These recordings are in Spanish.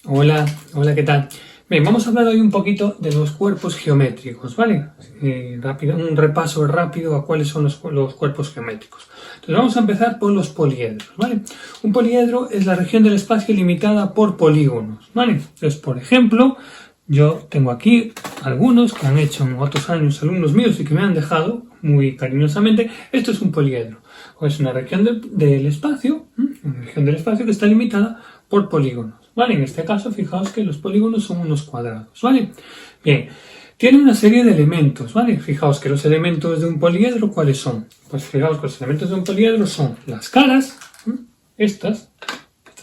Hola, hola, ¿qué tal? Bien, vamos a hablar hoy un poquito de los cuerpos geométricos, ¿vale? Un repaso rápido a cuáles son los cuerpos geométricos. Entonces vamos a empezar por los poliedros, ¿vale? Un poliedro es la región del espacio limitada por polígonos, ¿vale? Entonces, por ejemplo, yo tengo aquí algunos que han hecho en otros años alumnos míos y que me han dejado muy cariñosamente. Esto es un poliedro, o es una región del espacio, una región del espacio que está limitada por polígonos, ¿vale? En este caso, fijaos que los polígonos son unos cuadrados, ¿vale? Bien, tiene una serie de elementos, ¿vale? Fijaos que los elementos de un poliedro, ¿cuáles son? Pues fijaos que los elementos de un poliedro son las caras, estas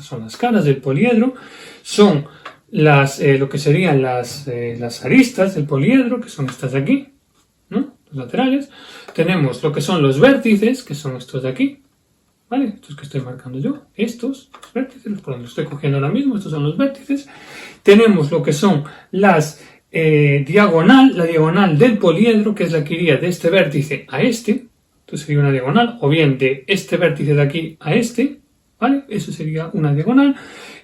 son las caras del poliedro, son lo que serían las aristas del poliedro, que son estas de aquí, ¿no? Los laterales. Tenemos lo que son los vértices, que son estos de aquí, ¿vale? Estos que estoy marcando yo, estos, los vértices, por donde los estoy cogiendo ahora mismo, estos son los vértices. Tenemos lo que son las la diagonal del poliedro, que es la que iría de este vértice a este. Entonces sería una diagonal, o bien de este vértice de aquí a este, ¿vale? Eso sería una diagonal.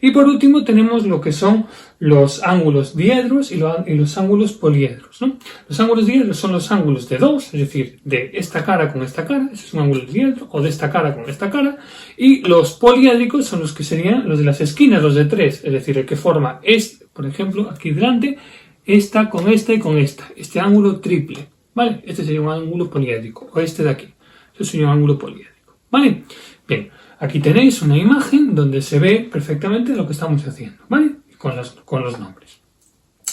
Y por último tenemos lo que son los ángulos diedros y los ángulos poliedros, ¿no? Los ángulos diedros son los ángulos de dos, es decir, de esta cara con esta cara, ese es un ángulo diedro, o de esta cara con esta cara. Y los poliédricos son los que serían los de las esquinas, los de tres, es decir, el que forma este, por ejemplo, aquí delante, esta con esta y con esta, este ángulo triple, ¿vale? Este sería un ángulo poliédrico, o este de aquí, eso sería un ángulo poliédrico, ¿vale? Bien. Aquí tenéis una imagen donde se ve perfectamente lo que estamos haciendo, ¿vale? Con los nombres.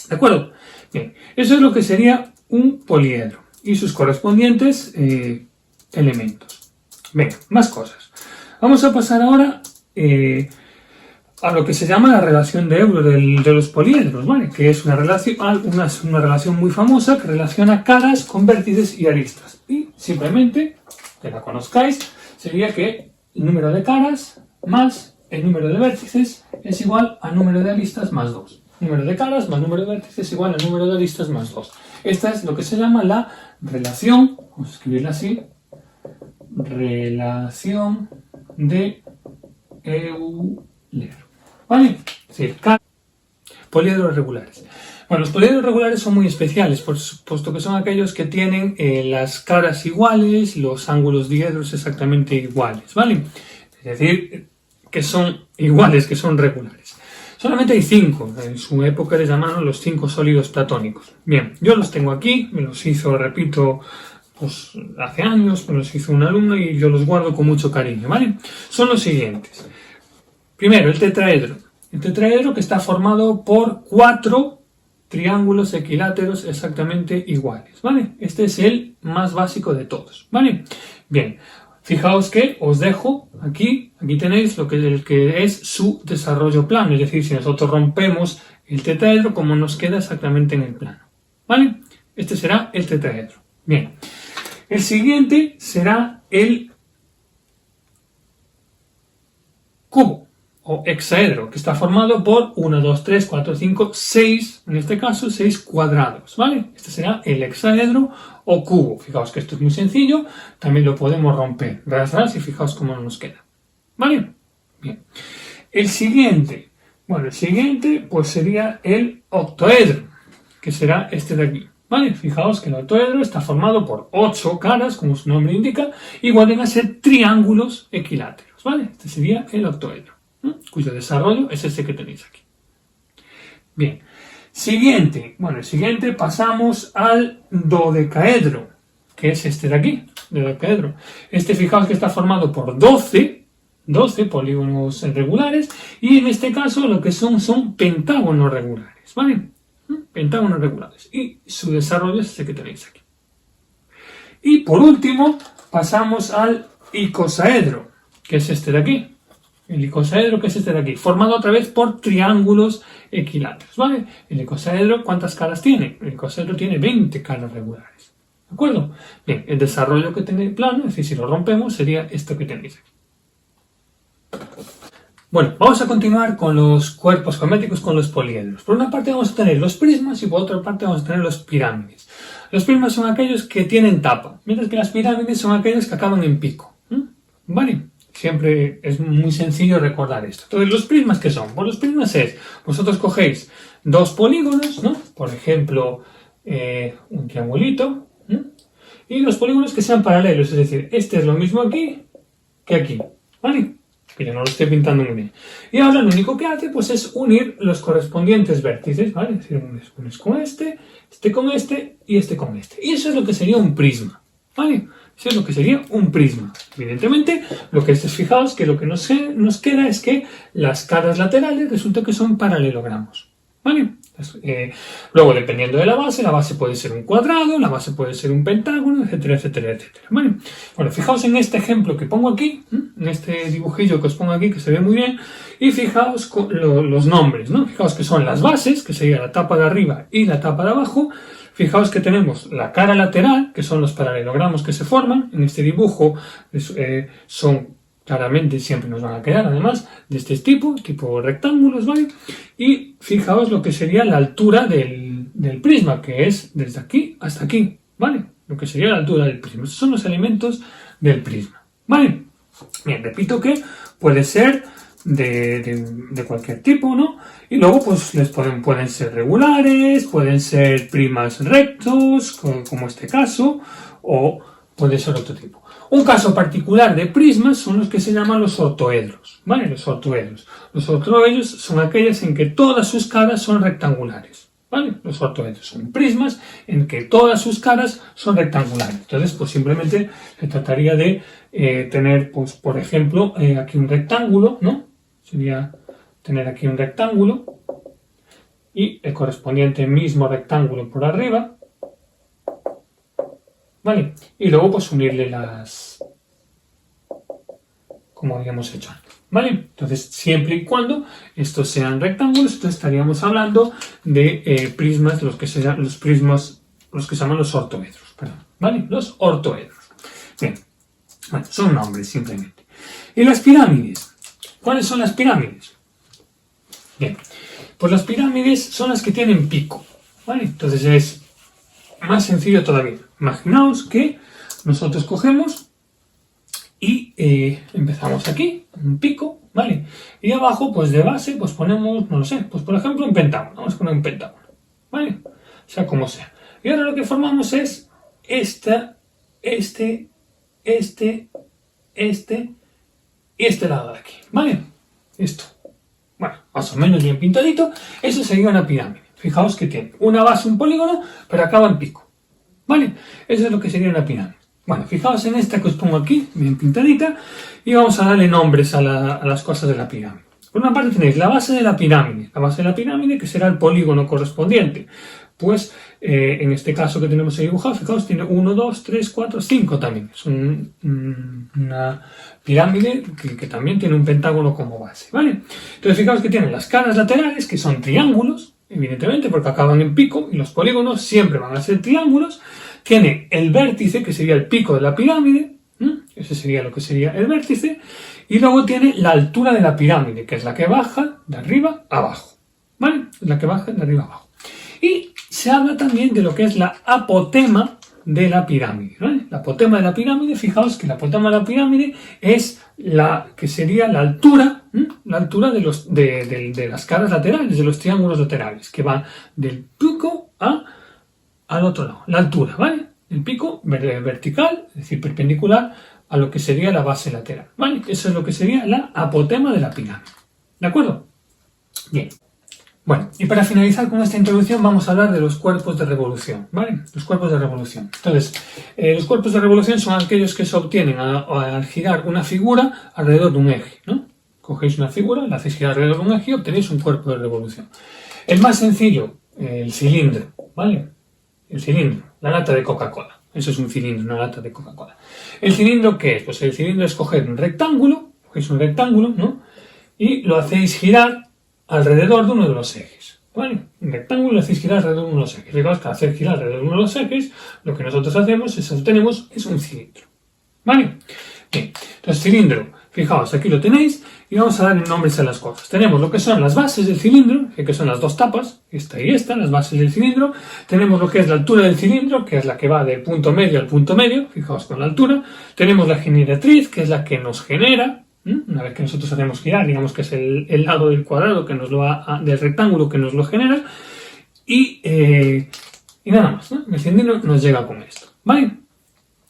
¿De acuerdo? Bien, eso es lo que sería un poliedro y sus correspondientes elementos. Venga, más cosas. Vamos a pasar ahora a lo que se llama la relación de Euler de los poliedros, ¿vale? Que es una relación muy famosa que relaciona caras con vértices y aristas. Y simplemente, que la conozcáis, sería que el número de caras más el número de vértices es igual al número de aristas más 2. Número de caras más número de vértices es igual al número de aristas más 2. Esta es lo que se llama la relación, vamos a escribirla así, relación de Euler. ¿Vale? Es decir, poliedros regulares. Bueno, los poliedros regulares son muy especiales, puesto que son aquellos que tienen las caras iguales, los ángulos diedros exactamente iguales, ¿vale? Es decir, que son iguales, que son regulares. Solamente hay 5, en su época les llamaron los 5 sólidos platónicos. Bien, yo los tengo aquí, me los hizo, repito, pues hace años, me los hizo un alumno y yo los guardo con mucho cariño, ¿vale? Son los siguientes. Primero, el tetraedro. El tetraedro que está formado por 4 triángulos equiláteros exactamente iguales, ¿vale? Este es el más básico de todos, ¿vale? Bien, fijaos que os dejo aquí tenéis el que es su desarrollo plano, es decir, si nosotros rompemos el tetraedro, como nos queda exactamente en el plano, ¿vale? Este será el tetraedro. Bien, el siguiente será el cubo o hexaedro, que está formado por 1, 2, 3, 4, 5, 6, en este caso 6 cuadrados, ¿vale? Este será el hexaedro o cubo. Fijaos que esto es muy sencillo, también lo podemos romper, ras, y fijaos cómo nos queda, ¿vale? Bien. El siguiente pues sería el octoedro, que será este de aquí, ¿vale? Fijaos que el octoedro está formado por 8 caras, como su nombre indica, y vuelven a ser triángulos equiláteros, ¿vale? Este sería el octoedro, cuyo desarrollo es este que tenéis aquí. Bien, siguiente pasamos al dodecaedro, que es este de aquí, dodecaedro. Este, fijaos que está formado por 12 polígonos regulares, y en este caso lo que son pentágonos regulares, ¿vale? Pentágonos regulares, y su desarrollo es este que tenéis aquí. Y por último pasamos al icosaedro, que es este de aquí. El icosaedro, que es este de aquí, formado otra vez por triángulos equiláteros, ¿vale? El icosaedro, ¿cuántas caras tiene? El icosaedro tiene 20 caras regulares, ¿de acuerdo? Bien, el desarrollo que tiene el plano, es decir, si lo rompemos, sería esto que tenéis aquí. Bueno, vamos a continuar con los cuerpos geométricos, con los poliedros. Por una parte vamos a tener los prismas y por otra parte vamos a tener los pirámides. Los prismas son aquellos que tienen tapa, mientras que las pirámides son aquellos que acaban en pico, ¿vale? Siempre es muy sencillo recordar esto. Entonces, ¿los prismas qué son? Pues los prismas es, vosotros cogéis dos polígonos, ¿no? Por ejemplo, un triangulito, ¿no? Y los polígonos que sean paralelos, es decir, este es lo mismo aquí que aquí, ¿vale? Que yo no lo estoy pintando muy bien. Y ahora lo único que hace, pues, es unir los correspondientes vértices, ¿vale? Es decir, unes con este con este y este con este. Y eso es lo que sería un prisma, ¿vale? Eso es lo que sería un prisma. Evidentemente, lo que fijaos que lo que nos queda es que las caras laterales resulta que son paralelogramos, ¿vale? Luego, dependiendo de la base puede ser un cuadrado, la base puede ser un pentágono, etcétera, etcétera, etcétera, ¿vale? Bueno, fijaos en este ejemplo que pongo aquí, en este dibujillo que os pongo aquí, que se ve muy bien, y fijaos con los nombres, ¿no? Fijaos que son las bases, que sería la tapa de arriba y la tapa de abajo. Fijaos que tenemos la cara lateral, que son los paralelogramos que se forman. En este dibujo son, claramente, siempre nos van a quedar, además, de este tipo rectángulos, ¿vale? Y fijaos lo que sería la altura del prisma, que es desde aquí hasta aquí, ¿vale? Lo que sería la altura del prisma. Estos son los elementos del prisma, ¿vale? Bien, repito que puede ser de cualquier tipo, ¿no? Y luego, pues, pueden ser regulares, pueden ser prismas rectos, como este caso, o puede ser otro tipo. Un caso particular de prismas son los que se llaman los ortoedros, ¿vale? Los ortoedros. Los ortoedros son aquellos en que todas sus caras son rectangulares, ¿vale? Los ortoedros son prismas en que todas sus caras son rectangulares. Entonces, pues simplemente se trataría de tener, pues, por ejemplo, aquí un rectángulo, ¿no? Sería tener aquí un rectángulo y el correspondiente mismo rectángulo por arriba, ¿vale? Y luego, pues, unirle como habíamos hecho antes, ¿vale? Entonces, siempre y cuando estos sean rectángulos, entonces estaríamos hablando de prismas, los que se llaman los ortoedros, perdón, ¿vale? Los ortoedros. Bien, bueno, son nombres simplemente. ¿Y las pirámides? ¿Cuáles son las pirámides? Bien, pues las pirámides son las que tienen pico, ¿vale? Entonces es más sencillo todavía. Imaginaos que nosotros cogemos y empezamos aquí, un pico, ¿vale? Y abajo, pues de base, pues ponemos, no lo sé, pues por ejemplo un pentágono. Vamos a poner un pentágono, ¿vale? O sea, como sea. Y ahora lo que formamos es este y este lado de aquí, ¿vale? Esto, bueno, más o menos bien pintadito. Eso sería una pirámide. Fijaos que tiene una base, un polígono, pero acaba en pico, ¿vale? Eso es lo que sería una pirámide. Bueno, fijaos en esta que os pongo aquí, bien pintadita, y vamos a darle nombres a las cosas de la pirámide. Por una parte tenéis la base de la pirámide que será el polígono correspondiente. Pues en este caso que tenemos ahí dibujado, fijaos, tiene 1, 2, 3, 4, 5 también. Es una pirámide que también tiene un pentágono como base, ¿vale? Entonces fijaos que tiene las caras laterales, que son triángulos, evidentemente, porque acaban en pico, y los polígonos siempre van a ser triángulos. Tiene el vértice, que sería el pico de la pirámide, ese sería lo que sería el vértice, y luego tiene la altura de la pirámide, que es la que baja de arriba a abajo, ¿vale? La que baja de arriba a abajo. Y se habla también de lo que es la apotema de la pirámide, ¿vale? La apotema de la pirámide, fijaos que la apotema de la pirámide es la que sería la altura de las caras laterales, de los triángulos laterales, que van del pico al otro lado, la altura, ¿vale? El pico vertical, es decir, perpendicular a lo que sería la base lateral, ¿vale? Eso es lo que sería la apotema de la pirámide, ¿de acuerdo? Bien. Bueno, y para finalizar con esta introducción vamos a hablar de los cuerpos de revolución, ¿vale? Los cuerpos de revolución. Entonces, los cuerpos de revolución son aquellos que se obtienen al girar una figura alrededor de un eje, ¿no? Cogéis una figura, la hacéis girar alrededor de un eje y obtenéis un cuerpo de revolución. El más sencillo, el cilindro, ¿vale? El cilindro, la lata de Coca-Cola. Eso es un cilindro, una lata de Coca-Cola. ¿El cilindro qué es? Pues el cilindro es coger un rectángulo, cogéis un rectángulo, ¿no? Y lo hacéis girar alrededor de uno de los ejes, ¿vale? Un rectángulo lo hacéis girar alrededor de uno de los ejes. Fijaos que al hacer girar alrededor de uno de los ejes, lo que nosotros hacemos es obtenemos un cilindro, ¿vale? Bien, entonces cilindro, fijaos, aquí lo tenéis y vamos a dar nombres a las cosas. Tenemos lo que son las bases del cilindro, que son las dos tapas, esta y esta, las bases del cilindro. Tenemos lo que es la altura del cilindro, que es la que va del punto medio al punto medio, fijaos con la altura. Tenemos la generatriz, que es la que nos genera Una vez que nosotros hacemos girar, digamos que es el lado del cuadrado que nos lo del rectángulo que nos lo genera, y nada más, ¿no? El cilindro nos llega con esto, ¿vale?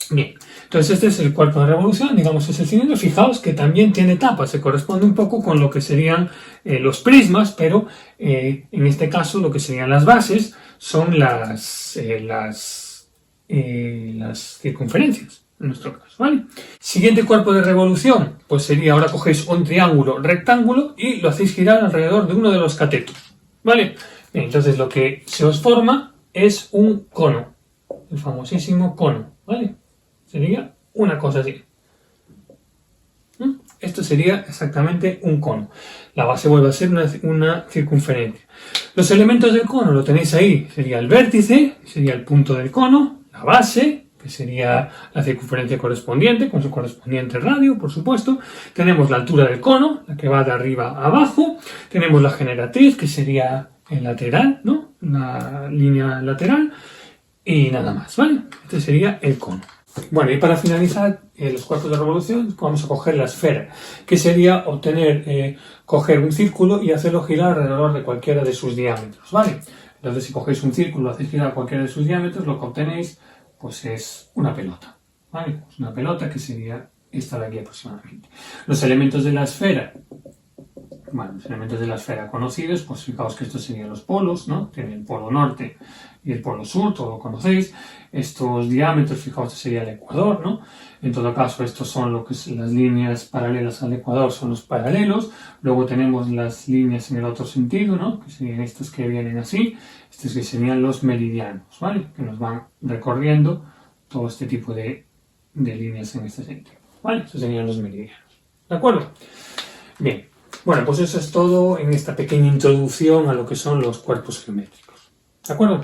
Bien, entonces este es el cuerpo de revolución, digamos es el cilindro. Fijaos que también tiene tapas, se corresponde un poco con lo que serían los prismas, pero en este caso lo que serían las bases son las circunferencias, en nuestro caso, ¿vale? Siguiente cuerpo de revolución, pues sería, ahora cogéis un triángulo rectángulo y lo hacéis girar alrededor de uno de los catetos, ¿vale? Bien, entonces lo que se os forma es un cono, el famosísimo cono, ¿vale? Sería una cosa así. Esto sería exactamente un cono. La base vuelve a ser una circunferencia. Los elementos del cono lo tenéis ahí. Sería el vértice, sería el punto del cono, la base, que sería la circunferencia correspondiente, con su correspondiente radio, por supuesto. Tenemos la altura del cono, la que va de arriba a abajo. Tenemos la generatriz, que sería el lateral, ¿no? La línea lateral. Y nada más, ¿vale? Este sería el cono. Bueno, y para finalizar los cuerpos de revolución vamos a coger la esfera, que sería coger un círculo y hacerlo girar alrededor de cualquiera de sus diámetros, ¿vale? Entonces si cogéis un círculo y lo hacéis girar cualquiera de sus diámetros, lo que obtenéis pues es una pelota, ¿vale? Pues una pelota que sería esta de aquí aproximadamente. Los elementos de la esfera, bueno, los elementos de la esfera conocidos, pues fijaos que estos serían los polos, ¿no? Tiene el polo norte y el polo sur, todo lo conocéis. Estos diámetros, fijaos que sería el ecuador, ¿no? En todo caso, estos son lo que son las líneas paralelas al ecuador, son los paralelos. Luego tenemos las líneas en el otro sentido, ¿no? Que serían estas que vienen así. Estos que serían los meridianos, ¿vale? Que nos van recorriendo todo este tipo de líneas en este sentido, ¿vale? Estos serían los meridianos, ¿de acuerdo? Bien. Bueno, pues eso es todo en esta pequeña introducción a lo que son los cuerpos geométricos. ¿De acuerdo?